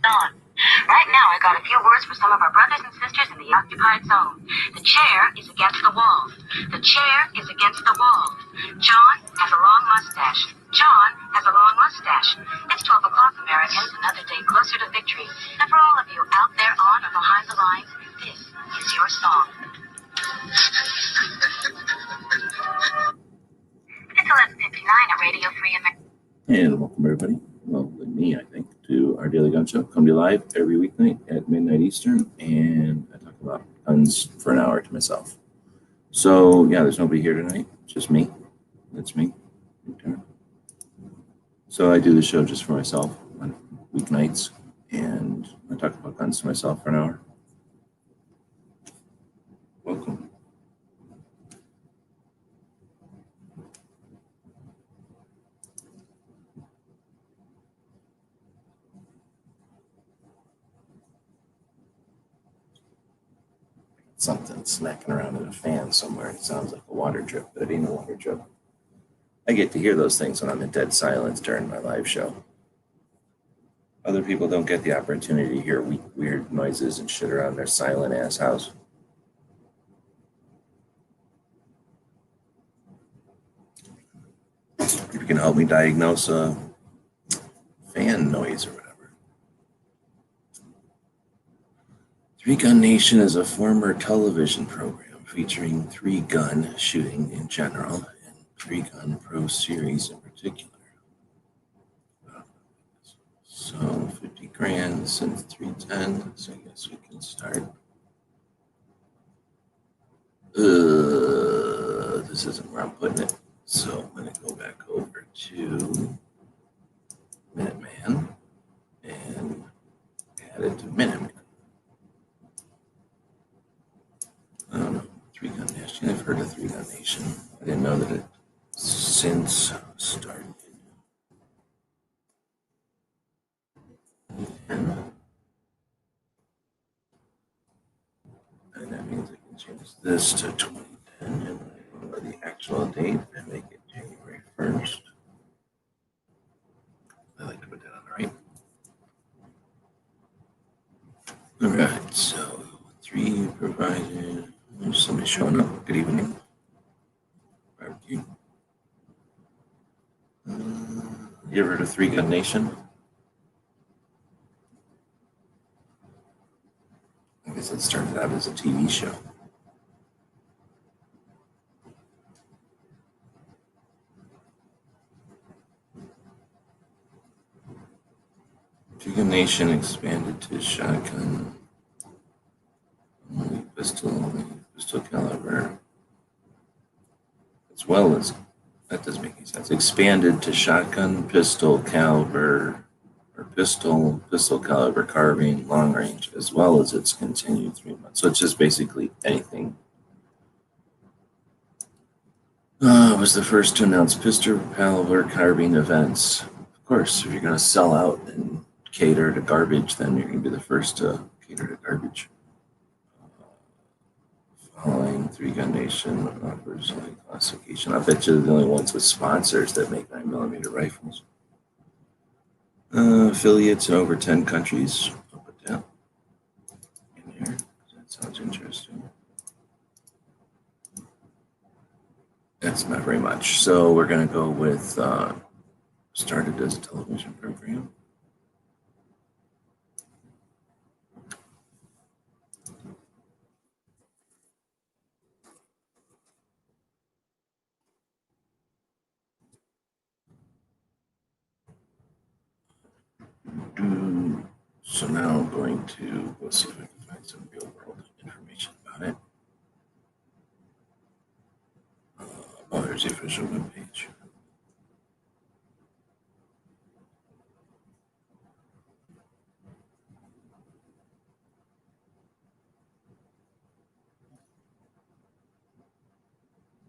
on. Right now, I got a few words for some of our brothers and sisters in the occupied zone. The chair is against the wall. The chair is against the wall. John has a long mustache. John has a long mustache. It's 12 o'clock, Americans, another day closer to victory. And for all of you out there on or behind the lines, this is your song. It's 11:59 at Radio Free America. And welcome everybody, well, with me, I think, to our Daily Gun Show. Come to you live every weeknight at midnight Eastern, and I talk about guns for an hour to myself. So, yeah, there's nobody here tonight, just me. That's me. Okay. So I do the show just for myself on weeknights, and I talk about guns to myself for an hour. Welcome. Something smacking around in a fan somewhere. It sounds like a water drip, but it ain't a water drip. I get to hear those things when I'm in dead silence during my live show. Other people don't get the opportunity to hear weird noises and shit around their silent ass house. If you can help me diagnose a fan noise or whatever. Three Gun Nation is a former television program featuring three-gun shooting in general and three-gun pro series in particular. So 50 grand since 310, so I guess we can start. This isn't where I'm putting it, so I'm going to go back over to Minuteman and add it to Minuteman. I don't know, Three Gun Nation. I've heard of Three Gun Nation. I didn't know that it since started. And that means I can change this to 2010 and I know the actual date and make it January 1st. I like to put that on the right. All right, so 3 provided. There's somebody showing up. Good evening. Barbecue. You ever heard of Three Gun Nation? I guess it started out as a TV show. Three Gun Nation expanded to shotgun, pistol caliber, as well as, that doesn't make any sense, expanded to shotgun, pistol caliber, or pistol caliber carbine, long range, as well as its continued 3 months. So it's just basically anything. It was the first to announce pistol caliber carbine events. Of course, if you're going to sell out and cater to garbage, then you're going to be the first to cater to garbage. Following Three Gun Nation offers like classification. I bet you're the only ones with sponsors that make 9mm rifles. Affiliates in over 10 countries. I'll put that in here. That sounds interesting. That's not very much. So we're going to go with started as a television program. So now I'm going to go see if I can find some real world information about it. Oh, there's the official webpage.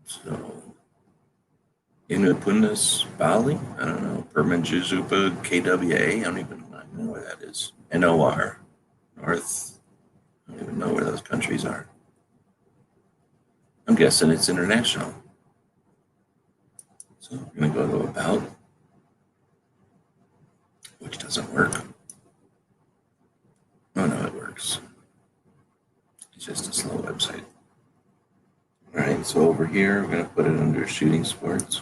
So, Inupunas Bali, I don't know, Permanjuzupa KWA, I don't even know where that is. NOR, North, I don't even know where those countries are. I'm guessing it's international. So we're going to go to About, which doesn't work. so over here, we're going to put it under shooting sports.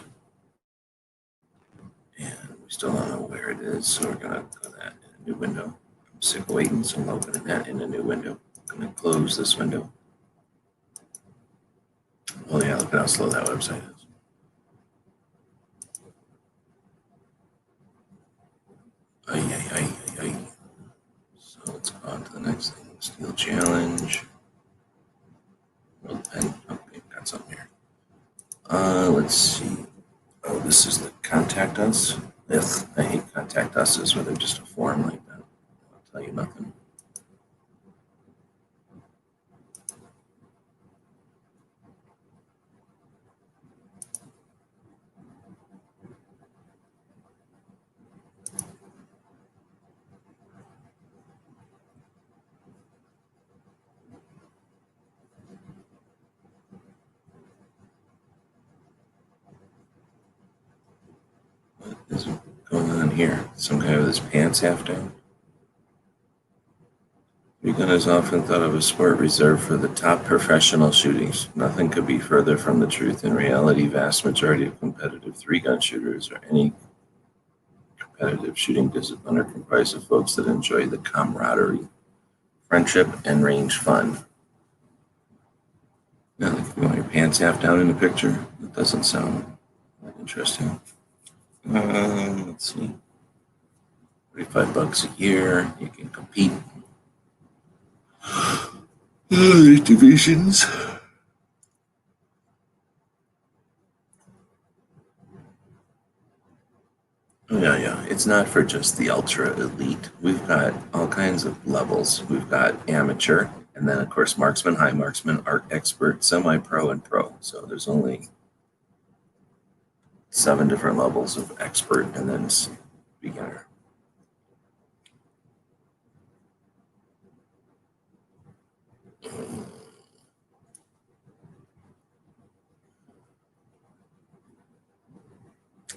And we still don't know where it is, so we're going to put that in a new window. I'm sick of waiting, so I'm opening that in a new window. I'm going to close this window. Oh yeah, look at how slow that website is. Ay, ay, ay, ay, ay. So let's go on to the next thing. Steel challenge. Well, pen. Okay, got something here. Let's see. Oh, this is the contact us. Ugh, I hate contact us where they're just a form like that. I'll tell you nothing. What is going on here? Some guy with his pants half down? Shotgun is often thought of as a sport reserved for the top professional shootings. Nothing could be further from the truth. In reality, vast majority of competitive three-gun shooters or any competitive shooting discipline are comprised of folks that enjoy the camaraderie, friendship, and range fun. Now, like if you want your pants half down in the picture, that doesn't sound that interesting. Let's see. $45 a year. You can compete. There's divisions. Yeah. It's not for just the ultra elite. We've got all kinds of levels. We've got amateur, and then, of course, marksman, high marksman, art expert, semi-pro, and pro. So there's only 7 different levels of expert, and then beginner.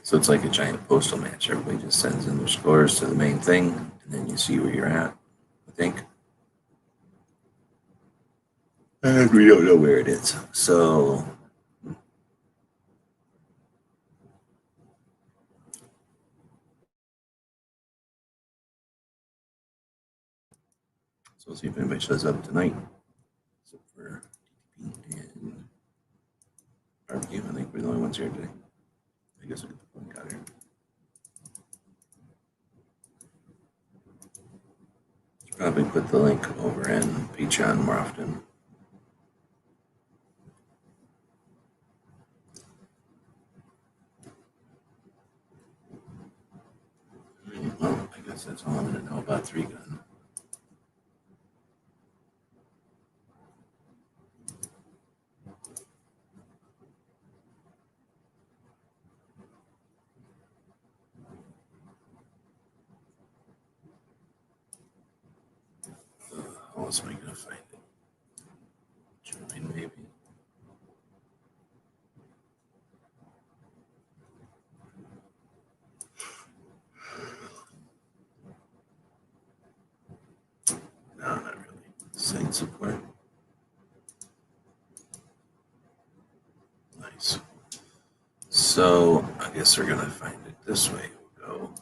So it's like a giant postal match. Everybody just sends in their scores to the main thing, and then you see where you're at, I think. And we don't know where it is. So we'll see if anybody shows up tonight. Except for DTP and barbecue. I think we're the only ones here today. I guess I'll get the link out here. Probably put the link over in Patreon more often. Well, I guess that's all I'm going to know about 3-gun. How else am I going to find it? Join, maybe. No, not really. Site support. Nice. So I guess we're going to find it this way. We'll go.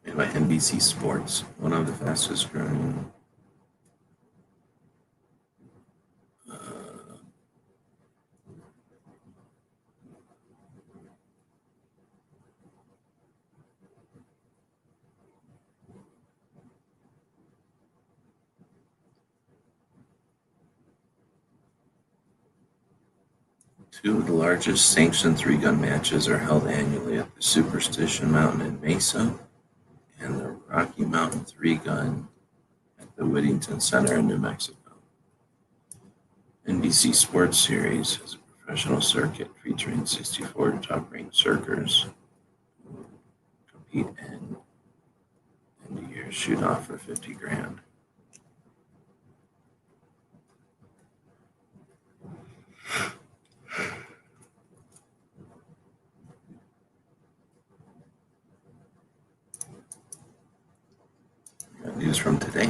Made by NBC Sports, one of the fastest growing. Two of the largest sanctioned 3-gun matches are held annually at the Superstition Mountain in Mesa and the Rocky Mountain 3-gun at the Whittington Center in New Mexico. NBC Sports Series is a professional circuit featuring 64 top-ranked circers who compete in end-of-year shoot-off for $50,000. Got news from today.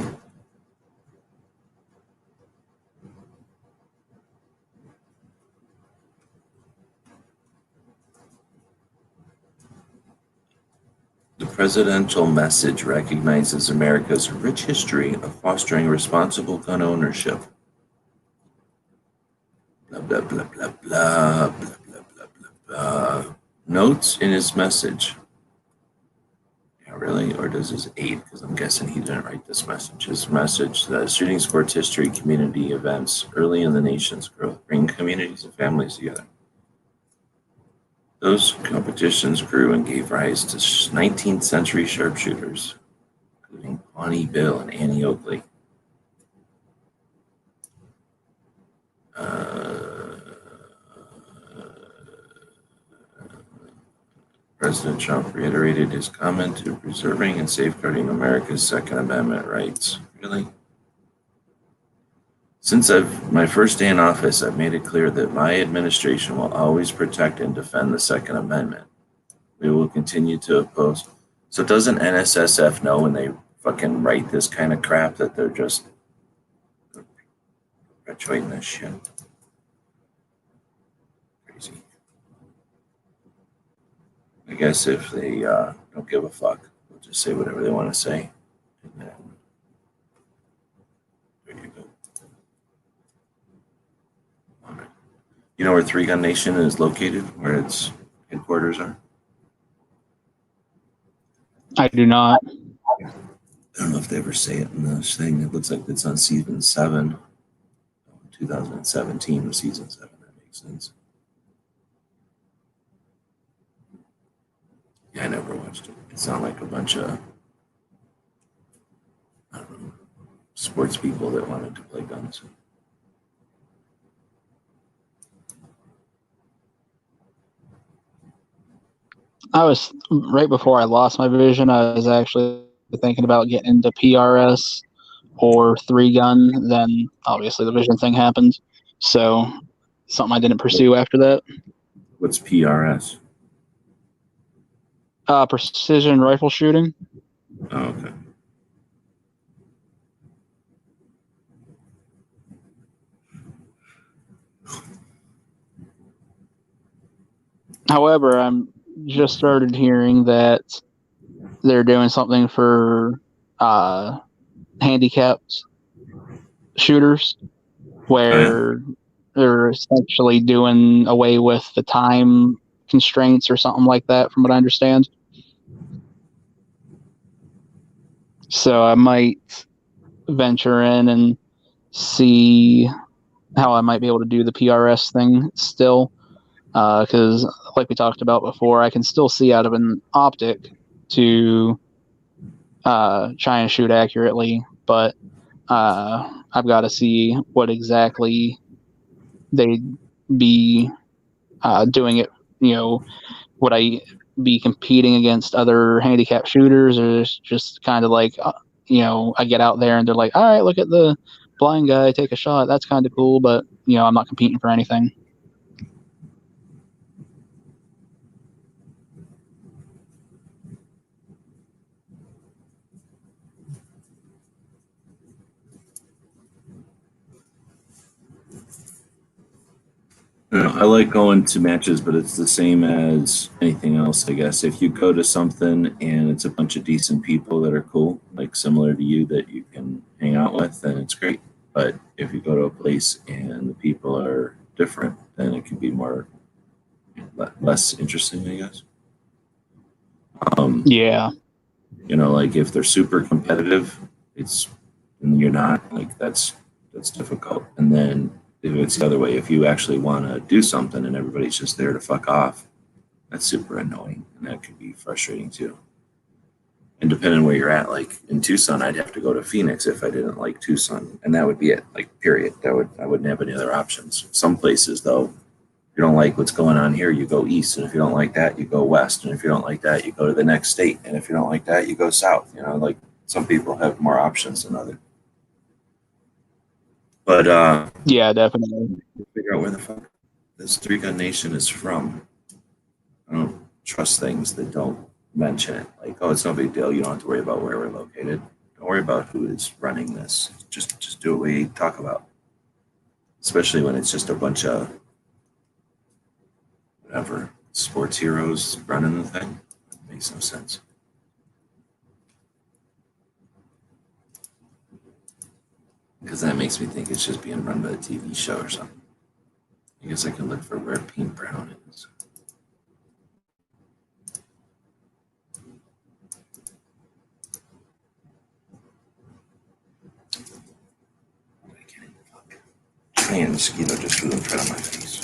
The presidential message recognizes America's rich history of fostering responsible gun ownership. Blah, blah, blah, blah, blah, blah, blah, blah, blah, blah. Notes in his message. Yeah, really? Or does his aide? Because I'm guessing he didn't write this message. His message, the shooting sports history community events early in the nation's growth bring communities and families together. Those competitions grew and gave rise to 19th century sharpshooters, including Pawnee Bill and Annie Oakley. President Trump reiterated his comment to preserving and safeguarding America's Second Amendment rights. Really? Since my first day in office, I've made it clear that my administration will always protect and defend the Second Amendment. We will continue to oppose. So doesn't NSSF know when they fucking write this kind of crap that they're just perpetuating this shit? Crazy. I guess if they don't give a fuck, they'll just say whatever they want to say. And then there you go. All right. You know where 3-Gun Nation is located, where its headquarters are? I do not. I don't know if they ever say it in this thing. It looks like it's on season 7. 2017 was season 7. That makes sense. Yeah, I never watched it. It sounded like a bunch of, I don't know, sports people that wanted to play guns. I was right before I lost my vision. I was actually thinking about getting into PRS or 3-gun. Then obviously the vision thing happened, so something I didn't pursue after that. What's PRS? Precision rifle shooting. Oh, okay. However, I'm just started hearing that they're doing something for handicapped shooters, where they're essentially doing away with the time constraints or something like that, from what I understand. So I might venture in and see how I might be able to do the PRS thing still, because like we talked about before, I can still see out of an optic to try and shoot accurately, but I've got to see what exactly they'd be doing it. You know, would I be competing against other handicapped shooters, or just kind of like, I get out there and they're like, all right, look at the blind guy take a shot. That's kind of cool, but I'm not competing for anything. I like going to matches, but it's the same as anything else, I guess. If you go to something and it's a bunch of decent people that are cool, like similar to you, that you can hang out with, then it's great. But if you go to a place and the people are different, then it can be more less interesting, I guess. Yeah. Like if they're super competitive, and you're not, like that's difficult. And then if it's the other way, if you actually want to do something and everybody's just there to fuck off, that's super annoying, and that could be frustrating too. And depending where you're at, like in Tucson, I'd have to go to Phoenix if I didn't like Tucson, and that would be it. Like period. I wouldn't have any other options. Some places though, if you don't like what's going on here, you go east, and if you don't like that, you go west, and if you don't like that, you go to the next state, and if you don't like that, you go south. You know, like some people have more options than others. But Yeah, definitely. figure out where the fuck this Three Gun Nation is from. I don't trust things that don't mention it. Like, oh, it's no big deal. You don't have to worry about where we're located. Don't worry about who is running this. Just do what we talk about. Especially when it's just a bunch of whatever sports heroes running the thing. It makes no sense. Because that makes me think it's just being run by a TV show or something. I guess I can look for where Pete Brown is. Man, mosquito just flew in front of my face.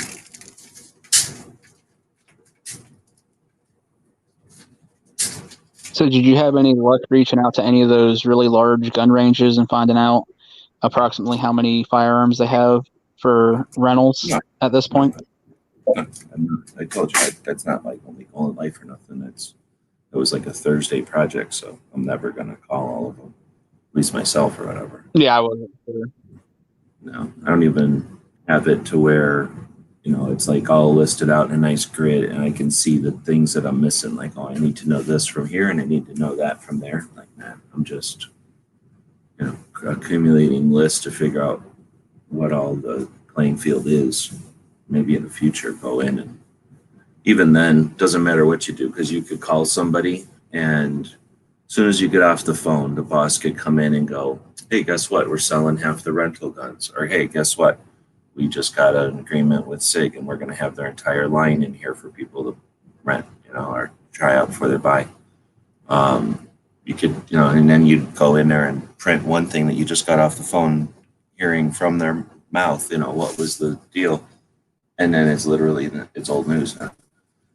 So, did you have any luck reaching out to any of those really large gun ranges and finding out approximately how many firearms they have for rentals at this point? I told you that's not like only goal in life or nothing. It was like a Thursday project, so I'm never gonna call all of them, at least myself or whatever. Yeah, I wasn't sure. No, I don't even have it to where, it's like all listed out in a nice grid, and I can see the things that I'm missing. Like, oh, I need to know this from here, and I need to know that from there. Like, man, I'm just, accumulating lists to figure out what all the playing field is. Maybe in the future, go in, and even then, doesn't matter what you do, because you could call somebody, and as soon as you get off the phone, the boss could come in and go, hey, guess what? We're selling half the rental guns. Or, hey, guess what? We just got an agreement with SIG, and we're going to have their entire line in here for people to rent, or try out before they buy. You could, and then you'd go in there and print one thing that you just got off the phone, hearing from their mouth, what was the deal. And then it's literally, it's old news now.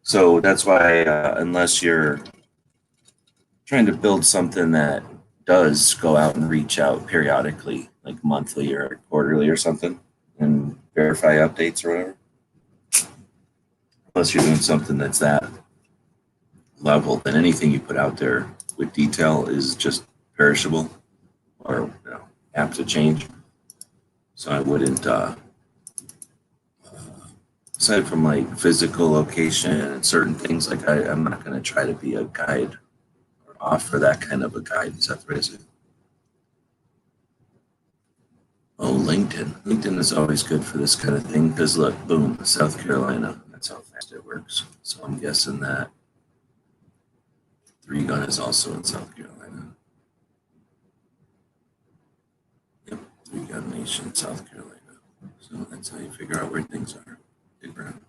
So that's why, unless you're trying to build something that does go out and reach out periodically, like monthly or quarterly or something, and verify updates or whatever, unless you're doing something that's that level, then anything you put out there with detail is just perishable or apt to change. So I wouldn't, aside from like physical location and certain things, like I'm not going to try to be a guide or offer that kind of a guide. Is that right? Oh, LinkedIn. LinkedIn is always good for this kind of thing because look, boom, South Carolina. That's how fast it works. So I'm guessing that Three Gun is also in South Carolina. Yep, Three Gun Nation, South Carolina. So that's how you figure out where things are. Big Brown.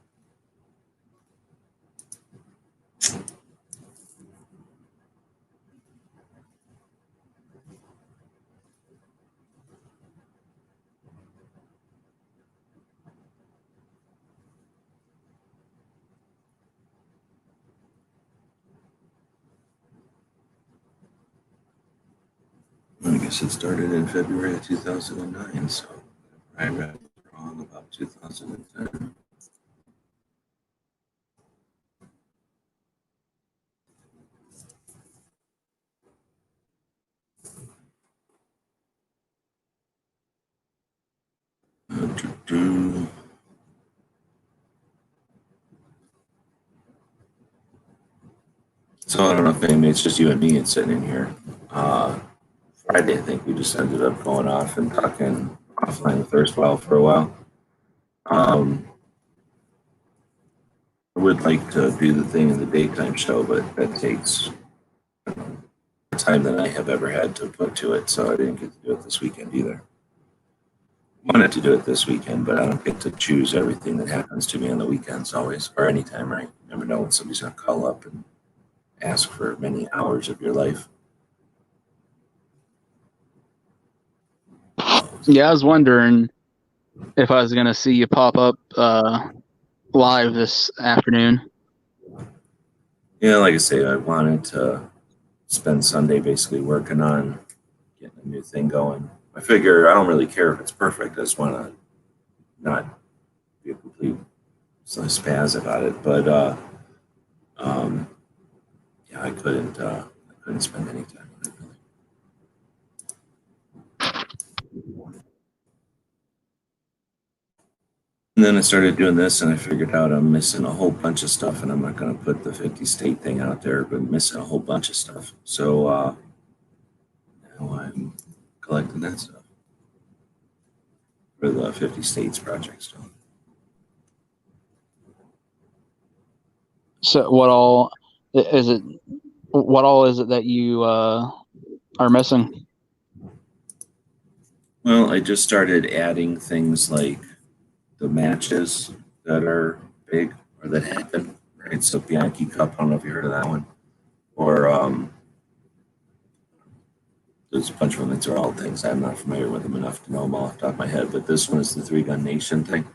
I guess it started in February of 2009, so I read wrong about 2010. So I don't know if maybe it's just you and me and sitting in here. Friday, I think we just ended up going off and talking offline with Erstwhile for a while. I would like to do the thing in the daytime show, but that takes more time than I have ever had to put to it, so I didn't get to do it this weekend either. Wanted to do it this weekend, but I don't get to choose everything that happens to me on the weekends always, or anytime, right? You never know when somebody's going to call up and ask for many hours of your life. Yeah, I was wondering if I was going to see you pop up live this afternoon. Yeah, like I say, I wanted to spend Sunday basically working on getting a new thing going. I figure I don't really care if it's perfect. I just want to not be a complete spaz about it. But yeah, I couldn't spend any time on it really. And then I started doing this, and I figured out I'm missing a whole bunch of stuff, and I'm not going to put the 50 state thing out there, but I'm missing a whole bunch of stuff. So now I'm collecting that stuff for the 50 states project still. So what all is it? What all is it that you are missing? Well, I just started adding things like the matches that are big or that happen, right? So Bianchi Cup, I don't know if you heard of that one, or there's a bunch of them. These are all things I'm not familiar with them enough to know them all off the top of my head. But this one is the Three Gun Nation thing,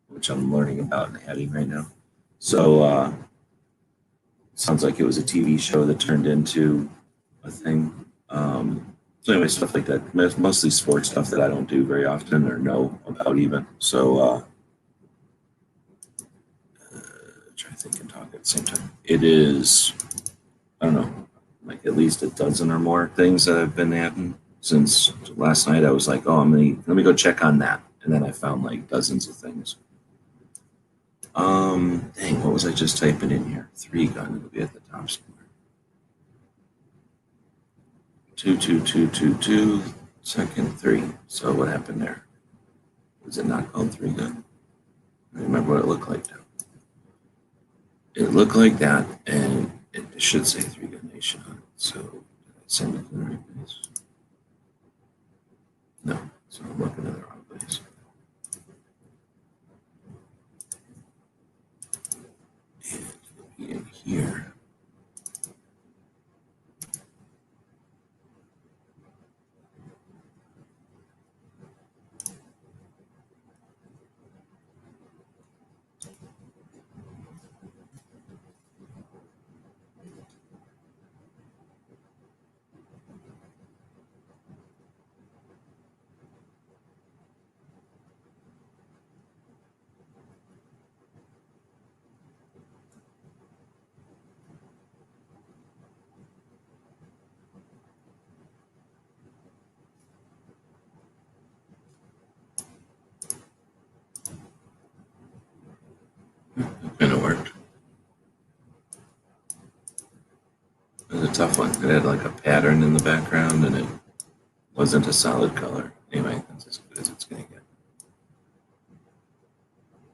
which I'm learning about and adding right now. So sounds like it was a TV show that turned into a thing. So anyway, stuff like that. Mostly sports stuff that I don't do very often or know about even. So try to think and talk at the same time. It is, I don't know, like at least a dozen or more things that I've been adding since last night. I was like, oh, let me go check on that. And then I found like dozens of things. Dang, what was I just typing in here? 3 gun, it'll be at the top somewhere. 22222 second 3. So what happened there? Was it not called 3 gun? I remember what it looked like now. It looked like that, and it should say 3 Gun Nation on it. So did I send it to the right place? No, so I'm looking at the wrong place. And it'll be in here. Kind of worked. It was a tough one. It had like a pattern in the background, and it wasn't a solid color. Anyway, that's as good as it's going to get.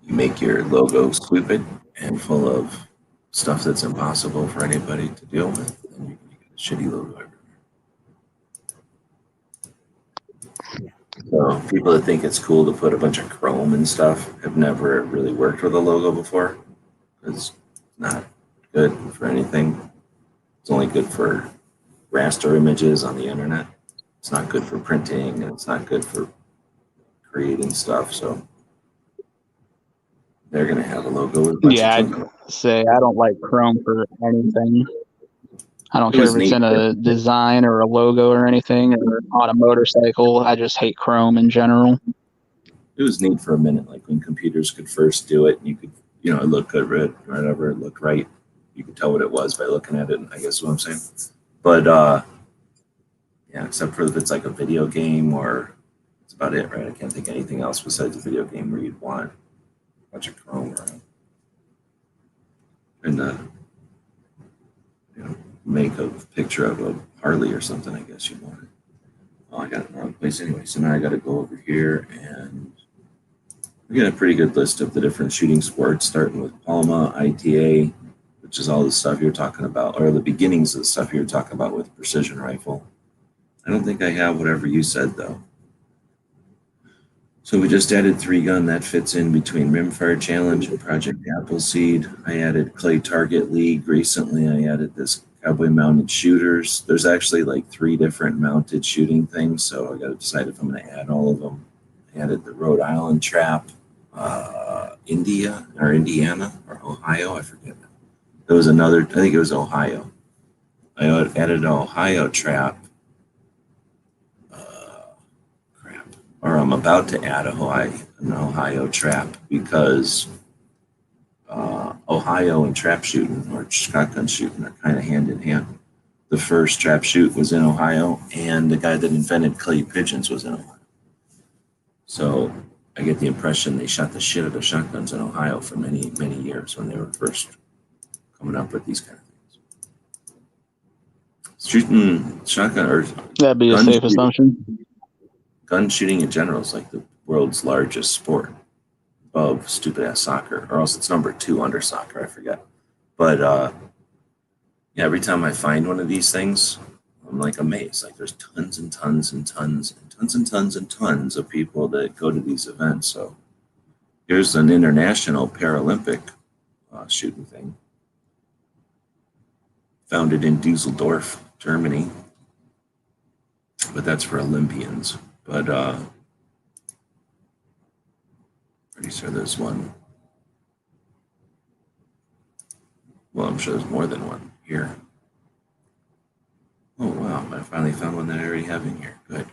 You make your logo stupid and full of stuff that's impossible for anybody to deal with, and you can get a shitty logo everywhere. So people that think it's cool to put a bunch of chrome and stuff have never really worked with a logo before. It's not good for anything. It's only good for raster images on the internet. It's not good for printing, and it's not good for creating stuff. So they're going to have a logo with a bunch I'd of say I don't like Chrome for anything. I don't care if it's in a design or a logo or anything, or on a motorcycle. I just hate Chrome in general. It was neat for a minute, like when computers could first do it, and you could, it looked good, whatever, it looked right. You could tell what it was by looking at it, I guess is what I'm saying. But yeah, except for if it's like a video game, or that's about it, right? I can't think of anything else besides a video game where you'd want a bunch of Chrome around. And make a picture of a Harley or something, I guess you want it. Oh, I got it in the wrong place anyway. So now I got to go over here, and we got a pretty good list of the different shooting sports, starting with Palma, ITA, which is all the stuff you're talking about, or the beginnings of the stuff you're talking about with precision rifle. I don't think I have whatever you said, though. So we just added 3 gun. That fits in between Rimfire Challenge and Project Appleseed. I added Clay Target League recently. I added this Cowboy Mounted Shooters. There's actually like 3 different mounted shooting things, so I got to decide if I'm going to add all of them. I added the Rhode Island Trap, Indiana or Ohio, I forget. There was another, I think it was Ohio. I added an Ohio trap. Crap. Or I'm about to add an Ohio trap because Ohio and trap shooting or shotgun shooting are kind of hand in hand. The first trap shoot was in Ohio, and the guy that invented clay pigeons was in Ohio. So I get the impression they shot the shit out of shotguns in Ohio for many, many years when they were first coming up with these kind of things. Shooting shotgun or That'd be a safe assumption. gun shooting in general is like the world's largest sport above stupid ass soccer, or else it's number 2 under soccer. I forget. But yeah, every time I find one of these things, I'm like amazed. Like there's tons and tons and tons and tons and tons and tons of people that go to these events. So here's an international Paralympic shooting thing, founded in Dusseldorf, Germany. But that's for Olympians. But pretty sure there's one. Well, I'm sure there's more than one here. Oh, wow. I finally found one that I already have in here. Good.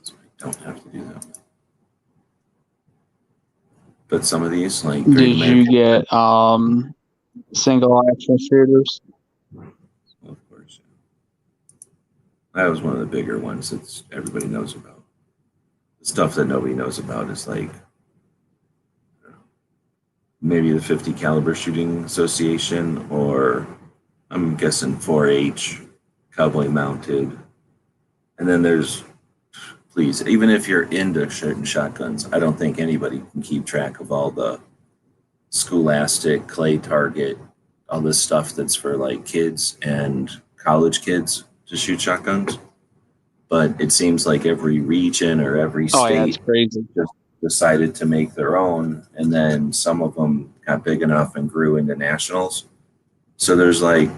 So I don't have to do that. But some of these, like... Did you get single action shooters? Of course. That was one of the bigger ones that everybody knows about. The stuff that nobody knows about is like... maybe the 50 caliber shooting association, or I'm guessing 4-H, cowboy mounted. And then there's, please, even if you're into shooting shotguns, I don't think anybody can keep track of all the Scholastic, Clay Target, all this stuff that's for like kids and college kids to shoot shotguns. But it seems like every region or every state just decided to make their own, and then some of them got big enough and grew into nationals. So there's like,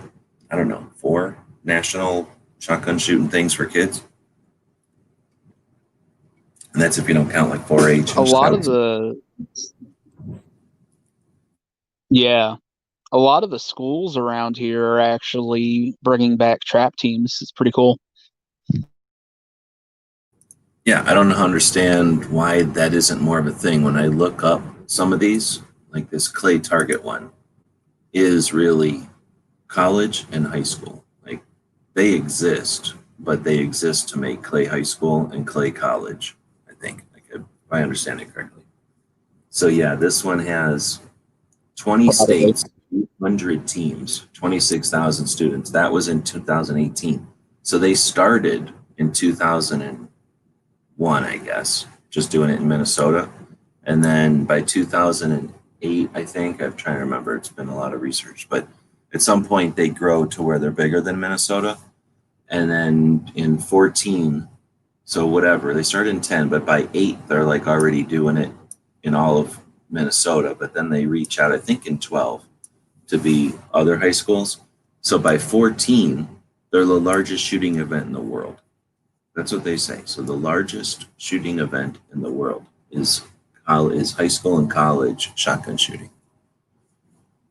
I don't know, 4 national shotgun shooting things for kids. And that's if you don't count like 4-H. A lot of the schools around here are actually bringing back trap teams. It's pretty cool. Yeah, I don't understand why that isn't more of a thing. When I look up some of these, like this Clay Target one, is really college and high school. Like they exist, but they exist to make Clay High School and Clay College, I think, like, if I understand it correctly. So yeah, this one has 20 states, 800 teams, 26,000 students. That was in 2018. So they started in 2001, I guess, just doing it in Minnesota. And then by 2008, I think, I'm trying to remember, it's been a lot of research, but at some point they grow to where they're bigger than Minnesota. And then in 14, so whatever, they started in 10, but by 8, they're like already doing it in all of Minnesota. But then they reach out, I think in 12, to be other high schools. So by 14, they're the largest shooting event in the world. That's what they say. So the largest shooting event in the world is high school and college shotgun shooting.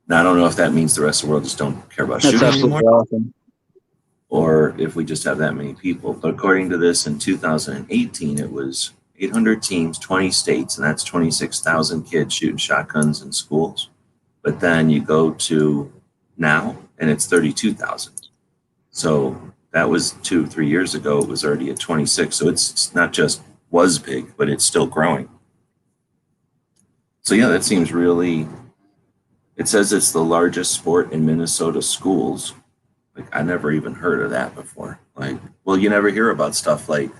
Now, I don't know if that means the rest of the world just don't care about shooting anymore, awesome. or if we just have that many people. But according to this, in 2018, it was 800 teams, 20 states, and that's 26,000 kids shooting shotguns in schools. But then you go to now, and it's 32,000. So that was 2-3 years ago. It was already at 26. So it's not just was big, but it's still growing. So yeah, that seems really, it says it's the largest sport in Minnesota schools. Like I never even heard of that before. Like, well, you never hear about stuff like,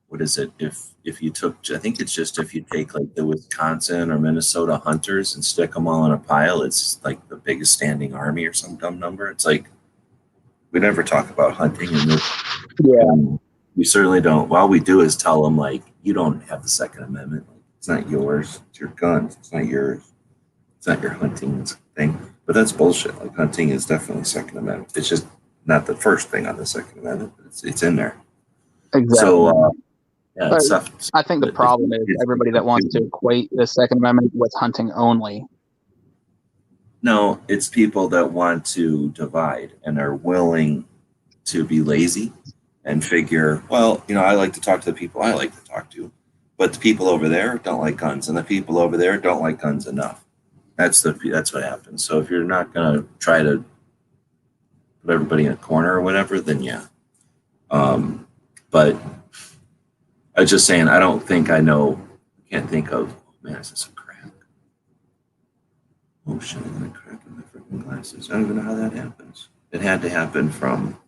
what is it? If you took, I think it's just if you take like the Wisconsin or Minnesota hunters and stick them all in a pile, it's like the biggest standing army or some dumb number. It's like, we never talk about hunting in this. Yeah. We certainly don't. All we do is tell them, like, you don't have the Second Amendment. It's not yours. It's your guns. It's not yours. It's not your hunting thing. But that's bullshit. Like, hunting is definitely Second Amendment. It's just not the first thing on the Second Amendment. But it's in there. Exactly. So, yeah, it's tough. I think the problem is everybody that wants to equate the Second Amendment with hunting only. No, it's people that want to divide and are willing to be lazy and figure, well, I like to talk to the people I like to talk to, but the people over there don't like guns, and the people over there don't like guns enough. That's what happens. So if you're not gonna try to put everybody in a corner or whatever, then yeah. But I was just saying, I don't think I know. I can't think of. Oh, man, is this a crack? Oh shit! I'm gonna crack in my freaking glasses. I don't even know how that happens. It had to happen from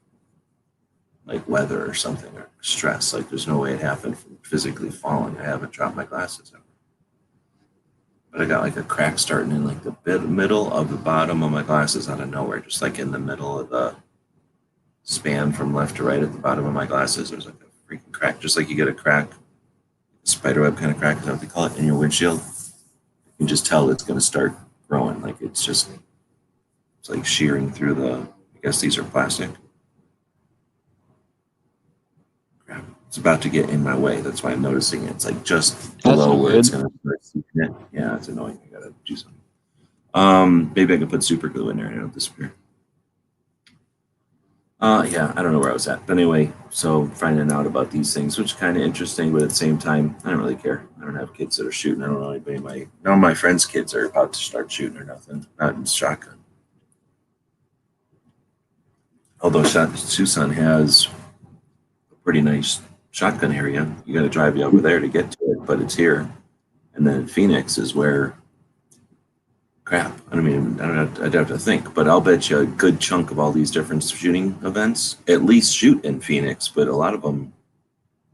like weather or something or stress. Like there's no way it happened from physically falling. I haven't dropped my glasses ever. But I got like a crack starting in like the middle of the bottom of my glasses out of nowhere, just like in the middle of the span from left to right at the bottom of my glasses. There's like a freaking crack, just like you get a crack, spiderweb kind of crack, is that what they call it, in your windshield. You can just tell it's going to start growing. Like it's like shearing through the, I guess these are plastic. Crap. It's about to get in my way. That's why I'm noticing it. It's like just below where it's going to start seeping in. Yeah, it's annoying. I got to do something. Maybe I can put super glue in there and it'll disappear. Yeah, I don't know where I was at. But anyway, so finding out about these things, which is kind of interesting, but at the same time, I don't really care. I don't have kids that are shooting. I don't know anybody. None of my friends' kids are about to start shooting or nothing. Not in shotgun. Although Tucson has a pretty nice shotgun area. You got to drive you over there to get to it, but it's here. And then Phoenix is where, crap, I mean, I'd have to think, but I'll bet you a good chunk of all these different shooting events at least shoot in Phoenix, but a lot of them,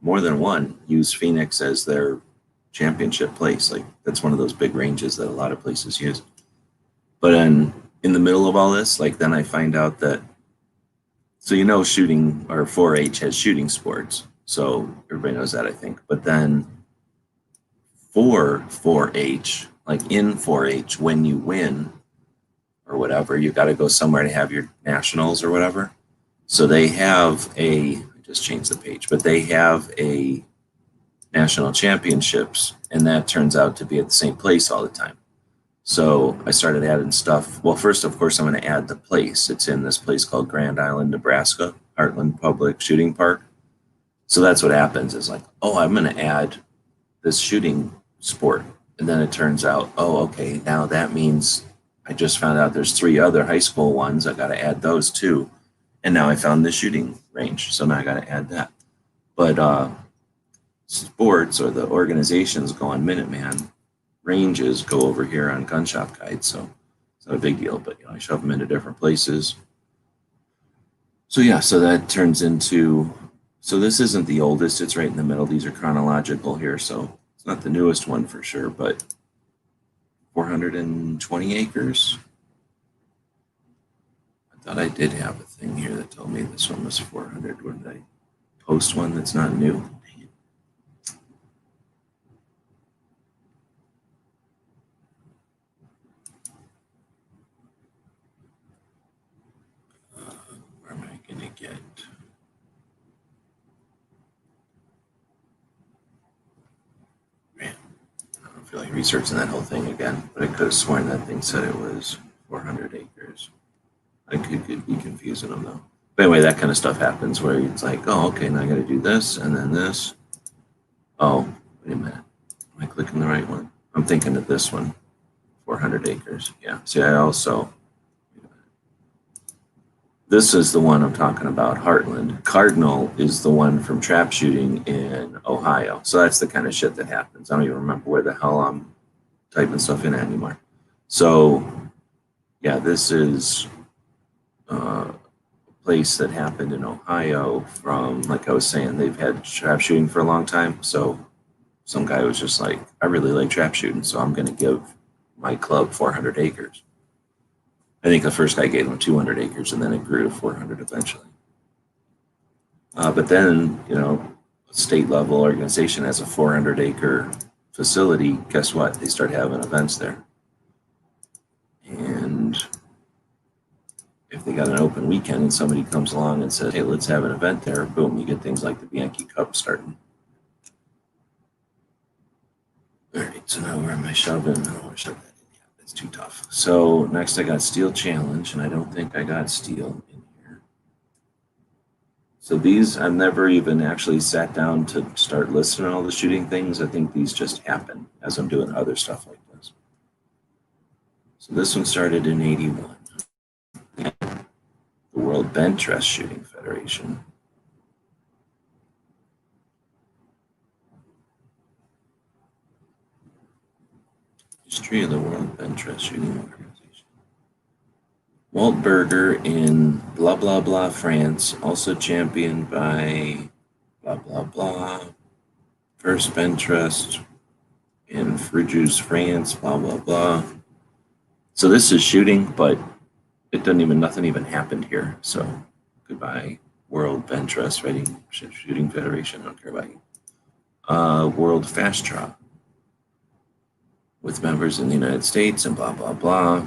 more than one, use Phoenix as their championship place. Like that's one of those big ranges that a lot of places use. But in the middle of all this, like then I find out that, so shooting or 4-H has shooting sports. So everybody knows that, I think. But then for 4-H, like in 4-H, when you win or whatever, you got to go somewhere to have your nationals or whatever. So they have I just changed the page, but they have a national championships, and that turns out to be at the same place all the time. So I started adding stuff. Well, first, of course, I'm going to add the place. It's in this place called Grand Island, Nebraska, Heartland Public Shooting Park. So that's what happens is like, oh, I'm going to add this shooting sport. And then it turns out, oh, okay, now that means I just found out there's 3 other high school ones. I got to add those too. And now I found the shooting range. So now I got to add that. But sports or the organizations go on Minuteman. Ranges go over here on gun shop guides, so it's not a big deal, but I shove them into different places. So yeah, so that turns into, so this isn't the oldest, it's right in the middle. These are chronological here, so it's not the newest one for sure, but 420 acres. I thought I did have a thing here that told me this one was 400. Where did I post one that's not new? Where am I going to get? Man, I don't feel like researching that whole thing again, but I could have sworn that thing said it was 400 acres. I could be confusing them though. But anyway, that kind of stuff happens where it's like, oh, okay, now I got to do this and then this. Oh, wait a minute. Am I clicking the right one? I'm thinking of this one, 400 acres. Yeah. See, I also, this is the one I'm talking about, Heartland. Cardinal is the one from trap shooting in Ohio. So that's the kind of shit that happens. I don't even remember where the hell I'm typing stuff in anymore. So, yeah, this is a place that happened in Ohio from, like I was saying, they've had trap shooting for a long time. So some guy was just like, I really like trap shooting, so I'm going to give my club 400 acres. I think the first guy gave him 200 acres, and then it grew to 400 eventually. But then, a state level organization has a 400-acre facility. Guess what? They start having events there. And if they got an open weekend and somebody comes along and says, hey, let's have an event there, boom, you get things like the Bianchi Cup starting. All right, so now where am I shoving? I don't want to shove that in yet. It's too tough. So next I got Steel Challenge, and I don't think I got Steel in here. So these, I've never even actually sat down to start listing all the shooting things. I think these just happen as I'm doing other stuff like this. So this one started in 81. The World Bench Press Shooting Federation. History of the World Bench Press Shooting Organization. Walt Berger in blah, blah, blah, France, also championed by blah, blah, blah. First bench press in Fréjus, France, blah, blah, blah. So this is shooting, but it doesn't even, nothing even happened here. So goodbye, World Bench Press Shooting Federation. I don't care about you. World Fast Draw with members in the United States and blah, blah, blah.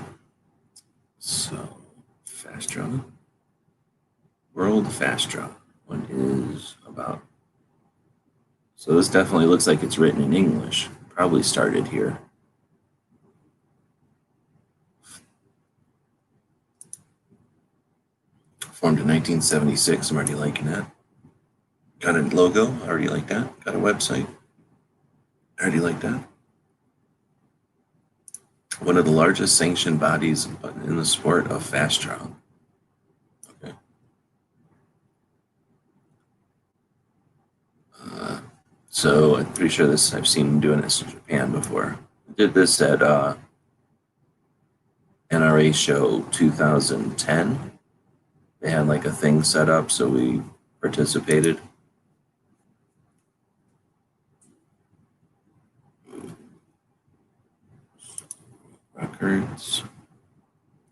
So Fast Draw. World Fast Draw. One is about. So this definitely looks like it's written in English. Probably started here. Formed in 1976. I'm already liking that. Got a logo. I already like that. Got a website. I already like that. One of the largest sanctioned bodies in the sport of fast draw. Okay. So I'm pretty sure this, I've seen them doing this in Japan before. I did this at NRA show 2010. They had like a thing set up, so we participated. Records.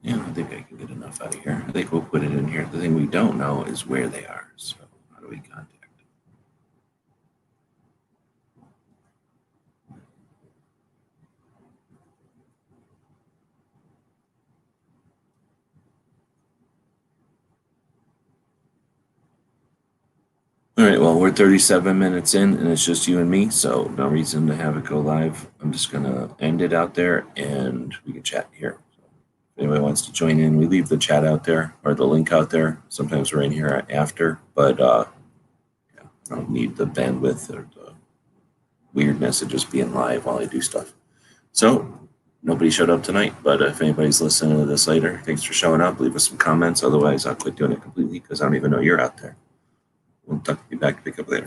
Yeah, I think I can get enough out of here. I think we'll put it in here. The thing we don't know is where they are. So how do we contact them? All right, well, we're 37 minutes in, and it's just you and me, so no reason to have it go live. I'm just going to end it out there, and we can chat here. So if anybody wants to join in, we leave the chat out there, or the link out there. Sometimes we're in here after, but yeah, I don't need the bandwidth or the weirdness of just being live while I do stuff. So nobody showed up tonight, but if anybody's listening to this later, thanks for showing up. Leave us some comments. Otherwise, I'll quit doing it completely because I don't even know you're out there. We'll be back to pick up later.